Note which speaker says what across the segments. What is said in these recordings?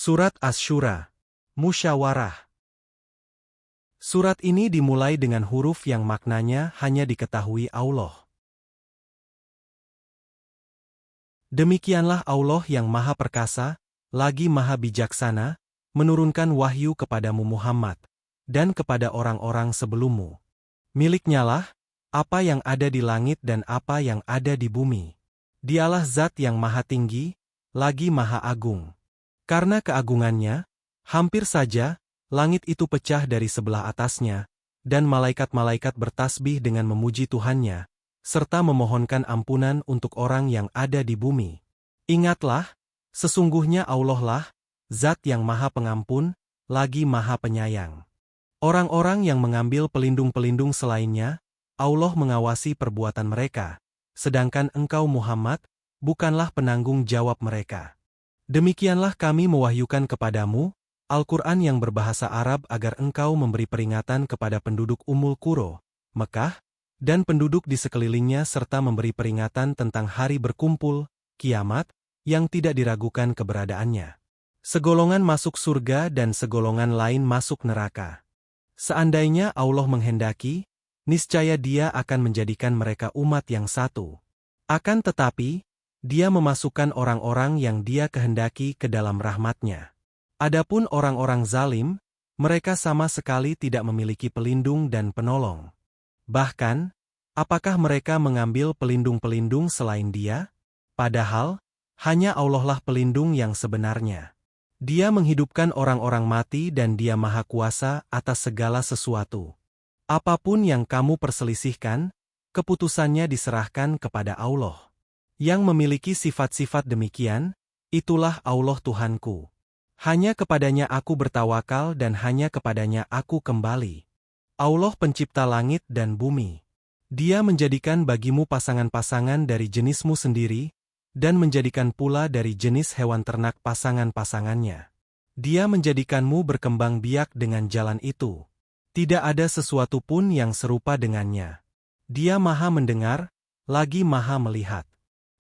Speaker 1: Surat Asy-Syura, Musyawarah. Surat ini dimulai dengan huruf yang maknanya hanya diketahui Allah. Demikianlah Allah yang Maha Perkasa, lagi Maha Bijaksana, menurunkan wahyu kepadamu Muhammad, dan kepada orang-orang sebelummu. Miliknyalah apa yang ada di langit dan apa yang ada di bumi. Dialah Zat yang Maha Tinggi, lagi Maha Agung. Karena keagungannya, hampir saja langit itu pecah dari sebelah atasnya, dan malaikat-malaikat bertasbih dengan memuji Tuhannya, serta memohonkan ampunan untuk orang yang ada di bumi. Ingatlah, sesungguhnya Allah lah, Zat yang Maha Pengampun, lagi Maha Penyayang. Orang-orang yang mengambil pelindung-pelindung selainnya, Allah mengawasi perbuatan mereka, sedangkan engkau Muhammad, bukanlah penanggung jawab mereka. Demikianlah kami mewahyukan kepadamu, Al-Quran yang berbahasa Arab agar engkau memberi peringatan kepada penduduk Ummul Qura, Mekah, dan penduduk di sekelilingnya serta memberi peringatan tentang hari berkumpul, kiamat, yang tidak diragukan keberadaannya. Segolongan masuk surga dan segolongan lain masuk neraka. Seandainya Allah menghendaki, niscaya Dia akan menjadikan mereka umat yang satu. Akan tetapi, Dia memasukkan orang-orang yang Dia kehendaki ke dalam rahmat-Nya. Adapun orang-orang zalim, mereka sama sekali tidak memiliki pelindung dan penolong. Bahkan, apakah mereka mengambil pelindung-pelindung selain Dia? Padahal, hanya Allah lah pelindung yang sebenarnya. Dia menghidupkan orang-orang mati dan Dia Maha Kuasa atas segala sesuatu. Apapun yang kamu perselisihkan, keputusannya diserahkan kepada Allah. Yang memiliki sifat-sifat demikian, itulah Allah Tuhanku. Hanya kepadanya aku bertawakal dan hanya kepadanya aku kembali. Allah pencipta langit dan bumi. Dia menjadikan bagimu pasangan-pasangan dari jenismu sendiri, dan menjadikan pula dari jenis hewan ternak pasangan-pasangannya. Dia menjadikanmu berkembang biak dengan jalan itu. Tidak ada sesuatu pun yang serupa dengannya. Dia Maha Mendengar, lagi Maha Melihat.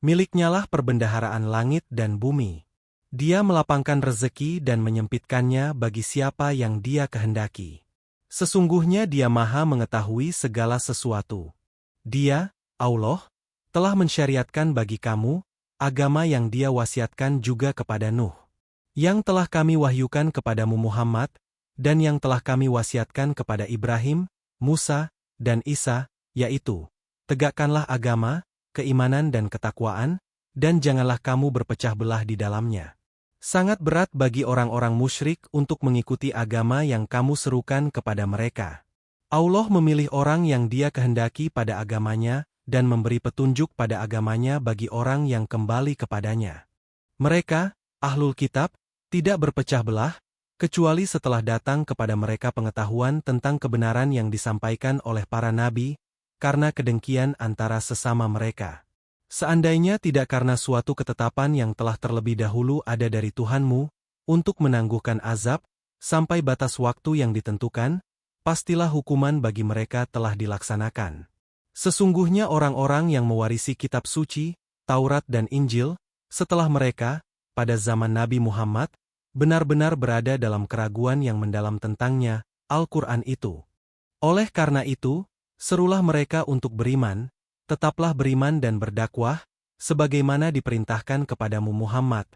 Speaker 1: Miliknyalah perbendaharaan langit dan bumi. Dia melapangkan rezeki dan menyempitkannya bagi siapa yang Dia kehendaki. Sesungguhnya Dia Maha mengetahui segala sesuatu. Dia, Allah, telah mensyariatkan bagi kamu agama yang Dia wasiatkan juga kepada Nuh, yang telah kami wahyukan kepadamu Muhammad, dan yang telah kami wasiatkan kepada Ibrahim, Musa, dan Isa, yaitu, tegakkanlah agama, keimanan dan ketakwaan, dan janganlah kamu berpecah belah di dalamnya. Sangat berat bagi orang-orang musyrik untuk mengikuti agama yang kamu serukan kepada mereka. Allah memilih orang yang Dia kehendaki pada agamanya, dan memberi petunjuk pada agamanya bagi orang yang kembali kepadanya. Mereka, Ahlul Kitab, tidak berpecah belah, kecuali setelah datang kepada mereka pengetahuan tentang kebenaran yang disampaikan oleh para nabi, karena kedengkian antara sesama mereka. Seandainya tidak karena suatu ketetapan yang telah terlebih dahulu ada dari Tuhanmu, untuk menangguhkan azab, sampai batas waktu yang ditentukan, pastilah hukuman bagi mereka telah dilaksanakan. Sesungguhnya orang-orang yang mewarisi kitab suci, Taurat dan Injil, setelah mereka, pada zaman Nabi Muhammad, benar-benar berada dalam keraguan yang mendalam tentangnya, Al-Quran itu. Oleh karena itu, serulah mereka untuk beriman, tetaplah beriman dan berdakwah, sebagaimana diperintahkan kepadamu Muhammad,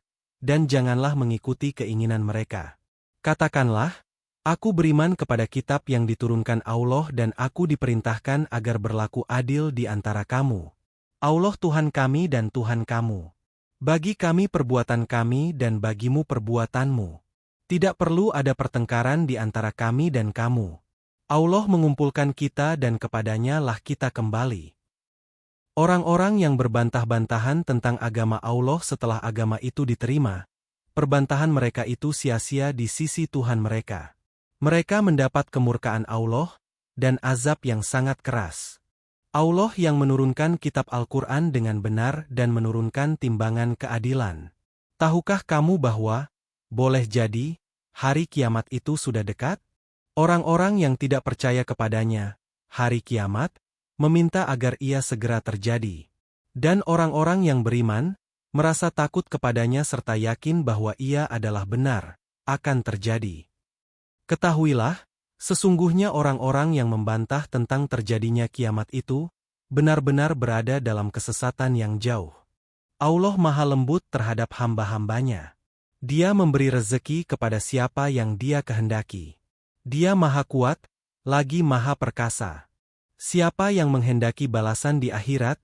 Speaker 1: dan janganlah mengikuti keinginan mereka. Katakanlah, aku beriman kepada kitab yang diturunkan Allah dan aku diperintahkan agar berlaku adil di antara kamu. Allah Tuhan kami dan Tuhan kamu. Bagi kami perbuatan kami dan bagimu perbuatanmu. Tidak perlu ada pertengkaran di antara kami dan kamu. Allah mengumpulkan kita dan kepadanya lah kita kembali. Orang-orang yang berbantah-bantahan tentang agama Allah setelah agama itu diterima, perbantahan mereka itu sia-sia di sisi Tuhan mereka. Mereka mendapat kemurkaan Allah, dan azab yang sangat keras. Allah yang menurunkan kitab Al-Quran dengan benar dan menurunkan timbangan keadilan. Tahukah kamu bahwa, boleh jadi, hari kiamat itu sudah dekat? Orang-orang yang tidak percaya kepadanya, hari kiamat, meminta agar ia segera terjadi. Dan orang-orang yang beriman, merasa takut kepadanya serta yakin bahwa ia adalah benar, akan terjadi. Ketahuilah, sesungguhnya orang-orang yang membantah tentang terjadinya kiamat itu, benar-benar berada dalam kesesatan yang jauh. Allah Maha Lembut terhadap hamba-hambanya. Dia memberi rezeki kepada siapa yang Dia kehendaki. Dia Maha Kuat, lagi Maha Perkasa. Siapa yang menghendaki balasan di akhirat,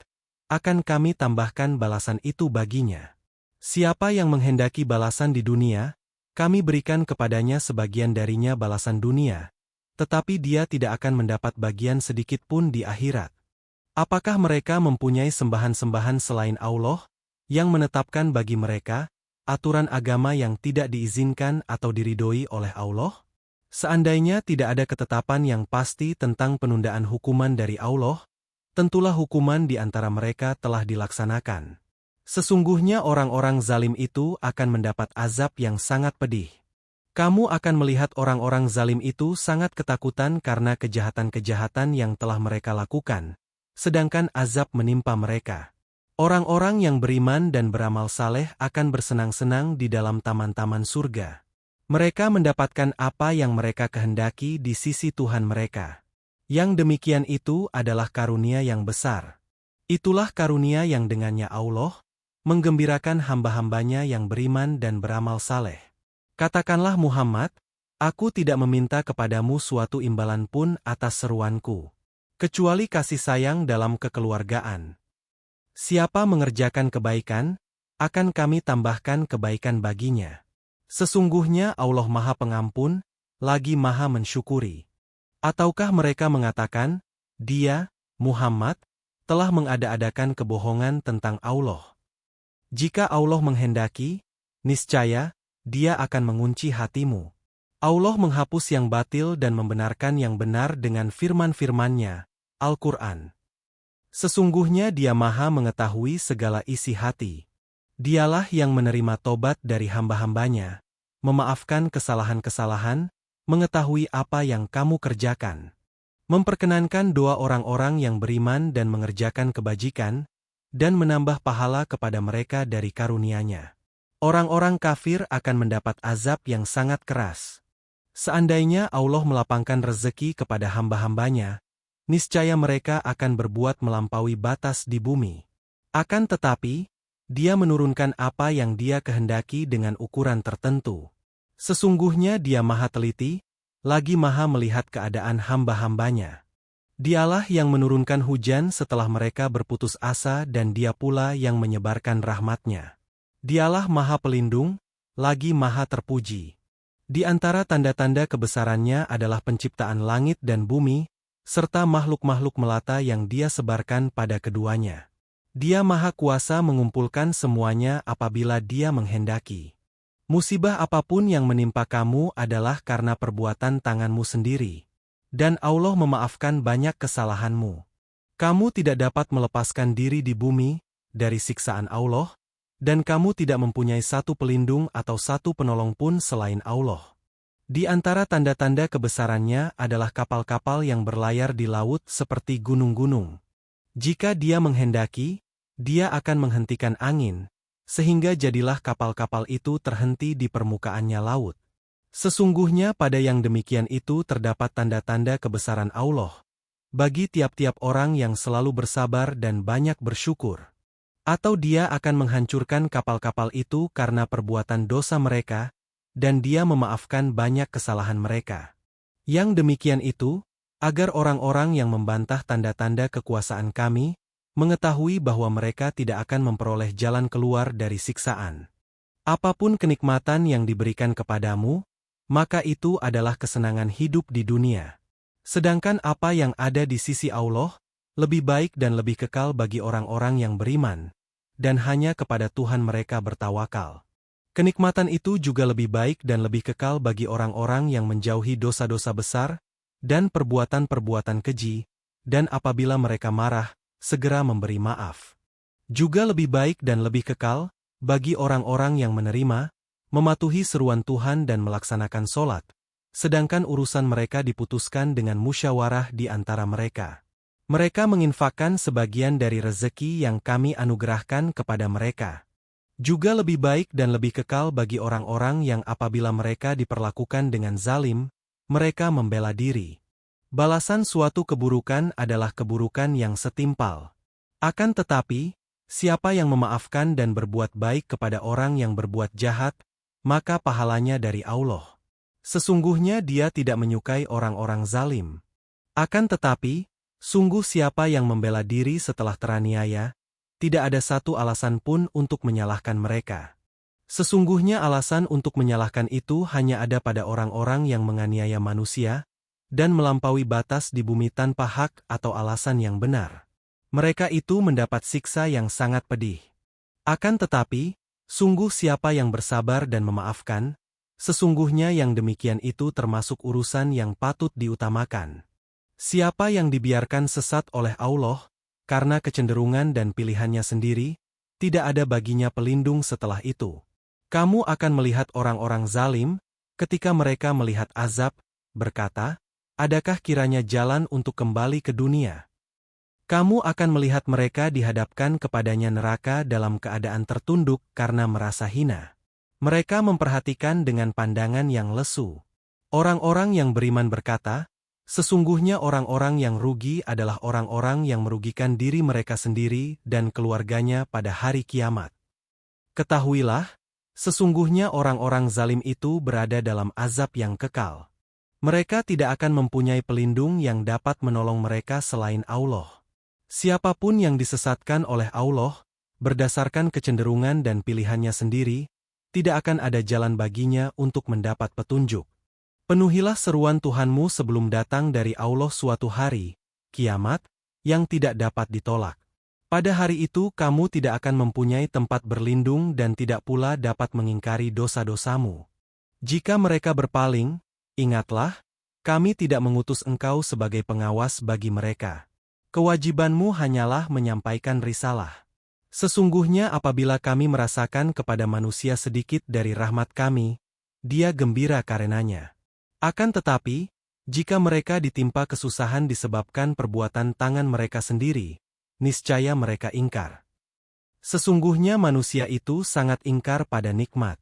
Speaker 1: akan kami tambahkan balasan itu baginya. Siapa yang menghendaki balasan di dunia, kami berikan kepadanya sebagian darinya balasan dunia, tetapi dia tidak akan mendapat bagian sedikit pun di akhirat. Apakah mereka mempunyai sembahan-sembahan selain Allah, yang menetapkan bagi mereka aturan agama yang tidak diizinkan atau diridhoi oleh Allah? Seandainya tidak ada ketetapan yang pasti tentang penundaan hukuman dari Allah, tentulah hukuman di antara mereka telah dilaksanakan. Sesungguhnya orang-orang zalim itu akan mendapat azab yang sangat pedih. Kamu akan melihat orang-orang zalim itu sangat ketakutan karena kejahatan-kejahatan yang telah mereka lakukan, sedangkan azab menimpa mereka. Orang-orang yang beriman dan beramal saleh akan bersenang-senang di dalam taman-taman surga. Mereka mendapatkan apa yang mereka kehendaki di sisi Tuhan mereka. Yang demikian itu adalah karunia yang besar. Itulah karunia yang dengannya Allah menggembirakan hamba-hambanya yang beriman dan beramal saleh. Katakanlah Muhammad, aku tidak meminta kepadamu suatu imbalan pun atas seruanku, kecuali kasih sayang dalam kekeluargaan. Siapa mengerjakan kebaikan, akan kami tambahkan kebaikan baginya. Sesungguhnya Allah Maha Pengampun, lagi Maha Mensyukuri. Ataukah mereka mengatakan, Dia, Muhammad, telah mengada-adakan kebohongan tentang Allah? Jika Allah menghendaki, niscaya, Dia akan mengunci hatimu. Allah menghapus yang batil dan membenarkan yang benar dengan firman-firman-Nya, Al-Quran. Sesungguhnya Dia Maha mengetahui segala isi hati. Dialah yang menerima tobat dari hamba-hambanya, memaafkan kesalahan-kesalahan, mengetahui apa yang kamu kerjakan. Memperkenankan doa orang-orang yang beriman dan mengerjakan kebajikan, dan menambah pahala kepada mereka dari karunia-Nya. Orang-orang kafir akan mendapat azab yang sangat keras. Seandainya Allah melapangkan rezeki kepada hamba-hambanya, niscaya mereka akan berbuat melampaui batas di bumi. Akan tetapi, Dia menurunkan apa yang Dia kehendaki dengan ukuran tertentu. Sesungguhnya Dia Maha Teliti, lagi Maha melihat keadaan hamba-hambanya. Dialah yang menurunkan hujan setelah mereka berputus asa dan Dia pula yang menyebarkan rahmat-Nya. Dialah Maha Pelindung, lagi Maha Terpuji. Di antara tanda-tanda kebesaran-Nya adalah penciptaan langit dan bumi, serta makhluk-makhluk melata yang Dia sebarkan pada keduanya. Dia Maha Kuasa mengumpulkan semuanya apabila Dia menghendaki. Musibah apapun yang menimpa kamu adalah karena perbuatan tanganmu sendiri. Dan Allah memaafkan banyak kesalahanmu. Kamu tidak dapat melepaskan diri di bumi dari siksaan Allah, dan kamu tidak mempunyai satu pelindung atau satu penolong pun selain Allah. Di antara tanda-tanda kebesaran-Nya adalah kapal-kapal yang berlayar di laut seperti gunung-gunung. Jika Dia menghendaki, Dia akan menghentikan angin, sehingga jadilah kapal-kapal itu terhenti di permukaannya laut. Sesungguhnya pada yang demikian itu terdapat tanda-tanda kebesaran Allah, bagi tiap-tiap orang yang selalu bersabar dan banyak bersyukur. Atau Dia akan menghancurkan kapal-kapal itu karena perbuatan dosa mereka, dan Dia memaafkan banyak kesalahan mereka. Yang demikian itu, agar orang-orang yang membantah tanda-tanda kekuasaan Kami, mengetahui bahwa mereka tidak akan memperoleh jalan keluar dari siksaan. Apapun kenikmatan yang diberikan kepadamu, maka itu adalah kesenangan hidup di dunia. Sedangkan apa yang ada di sisi Allah, lebih baik dan lebih kekal bagi orang-orang yang beriman, dan hanya kepada Tuhan mereka bertawakal. Kenikmatan itu juga lebih baik dan lebih kekal bagi orang-orang yang menjauhi dosa-dosa besar, dan perbuatan-perbuatan keji, dan apabila mereka marah, segera memberi maaf. Juga lebih baik dan lebih kekal bagi orang-orang yang menerima, mematuhi seruan Tuhan dan melaksanakan sholat, sedangkan urusan mereka diputuskan dengan musyawarah di antara mereka. Mereka menginfakkan sebagian dari rezeki yang Kami anugerahkan kepada mereka. Juga lebih baik dan lebih kekal bagi orang-orang yang apabila mereka diperlakukan dengan zalim, mereka membela diri. Balasan suatu keburukan adalah keburukan yang setimpal. Akan tetapi, siapa yang memaafkan dan berbuat baik kepada orang yang berbuat jahat, maka pahalanya dari Allah. Sesungguhnya Dia tidak menyukai orang-orang zalim. Akan tetapi, sungguh siapa yang membela diri setelah teraniaya, tidak ada satu alasan pun untuk menyalahkan mereka. Sesungguhnya alasan untuk menyalahkan itu hanya ada pada orang-orang yang menganiaya manusia, dan melampaui batas di bumi tanpa hak atau alasan yang benar. Mereka itu mendapat siksa yang sangat pedih. Akan tetapi, sungguh siapa yang bersabar dan memaafkan, sesungguhnya yang demikian itu termasuk urusan yang patut diutamakan. Siapa yang dibiarkan sesat oleh Allah, karena kecenderungan dan pilihannya sendiri, tidak ada baginya pelindung setelah itu. Kamu akan melihat orang-orang zalim, ketika mereka melihat azab, berkata, adakah kiranya jalan untuk kembali ke dunia? Kamu akan melihat mereka dihadapkan kepadanya neraka dalam keadaan tertunduk karena merasa hina. Mereka memperhatikan dengan pandangan yang lesu. Orang-orang yang beriman berkata, sesungguhnya orang-orang yang rugi adalah orang-orang yang merugikan diri mereka sendiri dan keluarganya pada hari kiamat. Ketahuilah, sesungguhnya orang-orang zalim itu berada dalam azab yang kekal. Mereka tidak akan mempunyai pelindung yang dapat menolong mereka selain Allah. Siapapun yang disesatkan oleh Allah, berdasarkan kecenderungan dan pilihannya sendiri, tidak akan ada jalan baginya untuk mendapat petunjuk. Penuhilah seruan Tuhanmu sebelum datang dari Allah suatu hari, kiamat, yang tidak dapat ditolak. Pada hari itu kamu tidak akan mempunyai tempat berlindung dan tidak pula dapat mengingkari dosa-dosamu. Jika mereka berpaling, ingatlah, kami tidak mengutus engkau sebagai pengawas bagi mereka. Kewajibanmu hanyalah menyampaikan risalah. Sesungguhnya apabila kami merasakan kepada manusia sedikit dari rahmat kami, dia gembira karenanya. Akan tetapi, jika mereka ditimpa kesusahan disebabkan perbuatan tangan mereka sendiri, niscaya mereka ingkar. Sesungguhnya manusia itu sangat ingkar pada nikmat.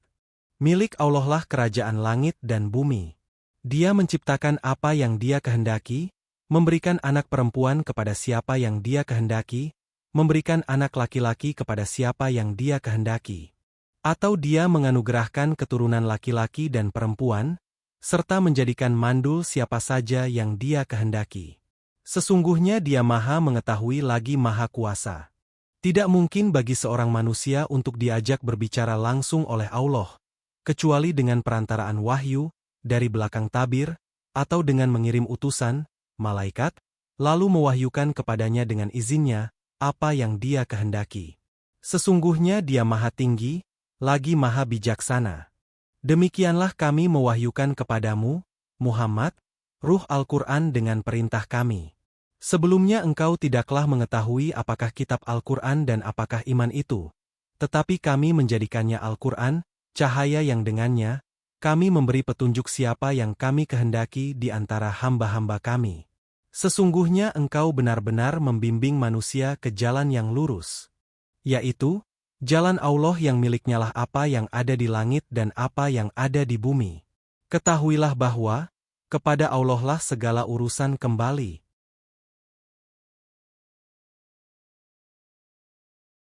Speaker 1: Milik Allah lah kerajaan langit dan bumi. Dia menciptakan apa yang Dia kehendaki, memberikan anak perempuan kepada siapa yang Dia kehendaki, memberikan anak laki-laki kepada siapa yang Dia kehendaki. Atau Dia menganugerahkan keturunan laki-laki dan perempuan, serta menjadikan mandul siapa saja yang Dia kehendaki. Sesungguhnya Dia Maha Mengetahui lagi Maha Kuasa. Tidak mungkin bagi seorang manusia untuk diajak berbicara langsung oleh Allah, kecuali dengan perantaraan wahyu, dari belakang tabir, atau dengan mengirim utusan, malaikat, lalu mewahyukan kepadanya dengan izinnya, apa yang Dia kehendaki. Sesungguhnya Dia Maha Tinggi, lagi Maha Bijaksana. Demikianlah kami mewahyukan kepadamu, Muhammad, ruh Al-Quran dengan perintah kami. Sebelumnya engkau tidaklah mengetahui apakah kitab Al-Quran dan apakah iman itu, tetapi kami menjadikannya Al-Quran, cahaya yang dengannya, kami memberi petunjuk siapa yang kami kehendaki di antara hamba-hamba kami. Sesungguhnya engkau benar-benar membimbing manusia ke jalan yang lurus, yaitu, jalan Allah yang miliknyalah apa yang ada di langit dan apa yang ada di bumi. Ketahuilah bahwa, kepada Allah lah segala urusan kembali.